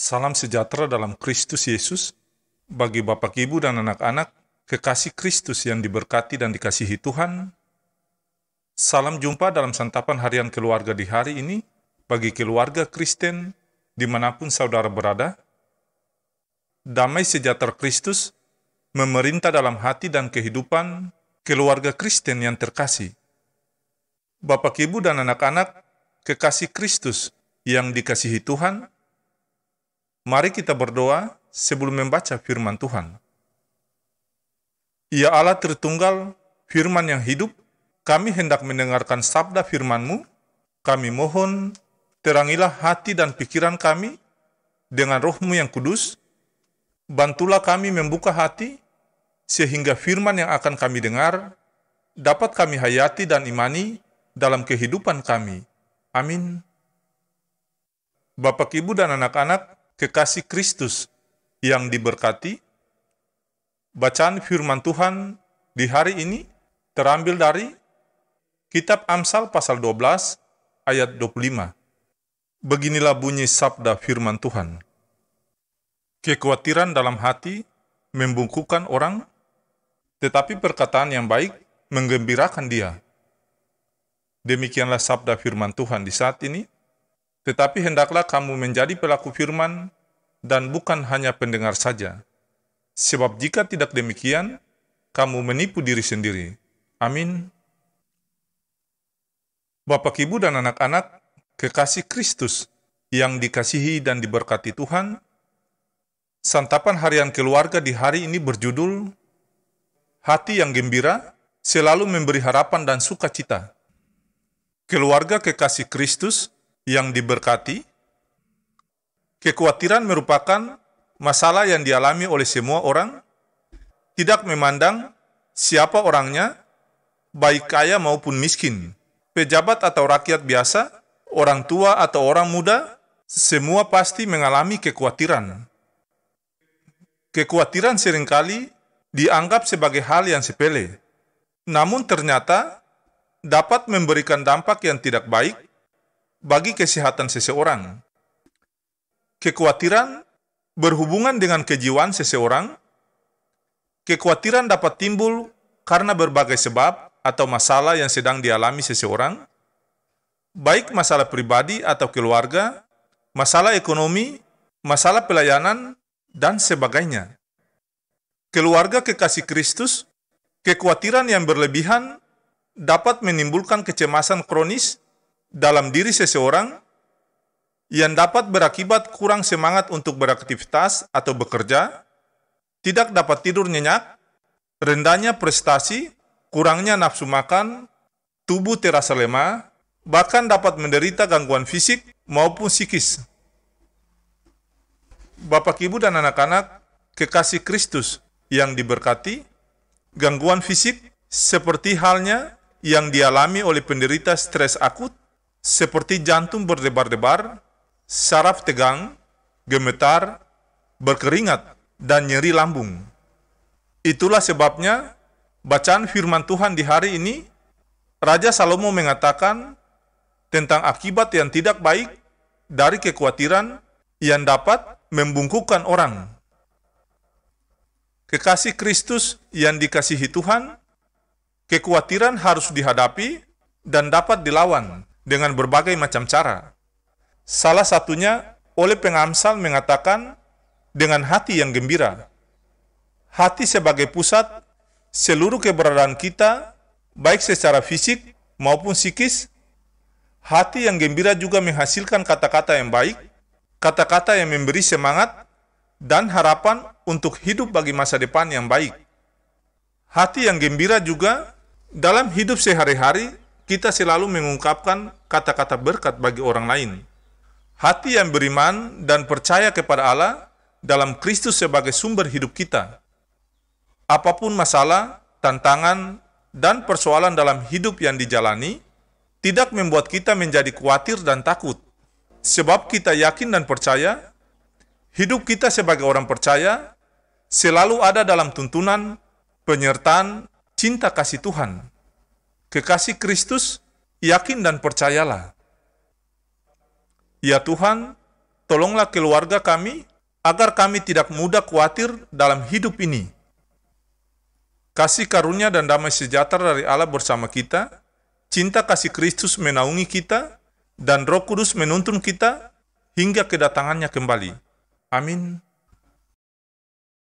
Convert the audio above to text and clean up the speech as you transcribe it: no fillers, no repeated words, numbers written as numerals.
Salam sejahtera dalam Kristus Yesus bagi Bapak, Ibu, dan anak-anak, kekasih Kristus yang diberkati dan dikasihi Tuhan. Salam jumpa dalam santapan harian keluarga di hari ini bagi keluarga Kristen dimanapun saudara berada. Damai sejahtera Kristus memerintah dalam hati dan kehidupan keluarga Kristen yang terkasih. Bapak, Ibu, dan anak-anak, kekasih Kristus yang dikasihi Tuhan, mari kita berdoa sebelum membaca firman Tuhan. Ya Allah Tritunggal, firman yang hidup, kami hendak mendengarkan sabda firman-Mu. Kami mohon, terangilah hati dan pikiran kami dengan Roh-Mu yang kudus. Bantulah kami membuka hati, sehingga firman yang akan kami dengar dapat kami hayati dan imani dalam kehidupan kami. Amin. Bapak, Ibu, dan anak-anak, kekasih Kristus yang diberkati, bacaan firman Tuhan di hari ini terambil dari Kitab Amsal pasal 12 ayat 25. Beginilah bunyi sabda firman Tuhan. Kekhawatiran dalam hati membungkukkan orang, tetapi perkataan yang baik menggembirakan dia. Demikianlah sabda firman Tuhan di saat ini. Tetapi hendaklah kamu menjadi pelaku firman dan bukan hanya pendengar saja. Sebab jika tidak demikian, kamu menipu diri sendiri. Amin. Bapak, Ibu, dan anak-anak, kekasih Kristus yang dikasihi dan diberkati Tuhan, santapan harian keluarga di hari ini berjudul Hati yang Gembira Selalu Memberi Harapan dan Sukacita. Keluarga kekasih Kristus yang diberkati, kekhawatiran merupakan masalah yang dialami oleh semua orang, tidak memandang siapa orangnya, baik kaya maupun miskin, pejabat atau rakyat biasa, orang tua atau orang muda, semua pasti mengalami kekhawatiran. Kekhawatiran seringkali dianggap sebagai hal yang sepele, namun ternyata dapat memberikan dampak yang tidak baik bagi kesehatan seseorang. Kekhawatiran berhubungan dengan kejiwaan seseorang. Kekhawatiran dapat timbul karena berbagai sebab atau masalah yang sedang dialami seseorang, baik masalah pribadi atau keluarga, masalah ekonomi, masalah pelayanan, dan sebagainya. Keluarga kekasih Kristus, kekhawatiran yang berlebihan dapat menimbulkan kecemasan kronis dalam diri seseorang yang dapat berakibat kurang semangat untuk beraktivitas atau bekerja, tidak dapat tidur nyenyak, rendahnya prestasi, kurangnya nafsu makan, tubuh terasa lemah, bahkan dapat menderita gangguan fisik maupun psikis. Bapak, Ibu, dan anak-anak, kekasih Kristus yang diberkati, gangguan fisik seperti halnya yang dialami oleh penderita stres akut, seperti jantung berdebar-debar, saraf tegang, gemetar, berkeringat, dan nyeri lambung. Itulah sebabnya, bacaan firman Tuhan di hari ini, Raja Salomo mengatakan tentang akibat yang tidak baik dari kekhawatiran yang dapat membungkukkan orang. Kekasih Kristus yang dikasihi Tuhan, kekhawatiran harus dihadapi dan dapat dilawan dengan berbagai macam cara. Salah satunya oleh pengamsal mengatakan dengan hati yang gembira. Hati sebagai pusat seluruh keberadaan kita, baik secara fisik maupun psikis. Hati yang gembira juga menghasilkan kata-kata yang baik, kata-kata yang memberi semangat dan harapan untuk hidup bagi masa depan yang baik. Hati yang gembira juga dalam hidup sehari-hari kita selalu mengungkapkan kata-kata berkat bagi orang lain. Hati yang beriman dan percaya kepada Allah dalam Kristus sebagai sumber hidup kita. Apapun masalah, tantangan, dan persoalan dalam hidup yang dijalani, tidak membuat kita menjadi khawatir dan takut. Sebab kita yakin dan percaya, hidup kita sebagai orang percaya selalu ada dalam tuntunan, penyertaan, cinta kasih Tuhan. Kekasih Kristus, yakin dan percayalah. Ya Tuhan, tolonglah keluarga kami, agar kami tidak mudah khawatir dalam hidup ini. Kasih karunia dan damai sejahtera dari Allah bersama kita, cinta kasih Kristus menaungi kita, dan Roh Kudus menuntun kita hingga kedatangannya kembali. Amin.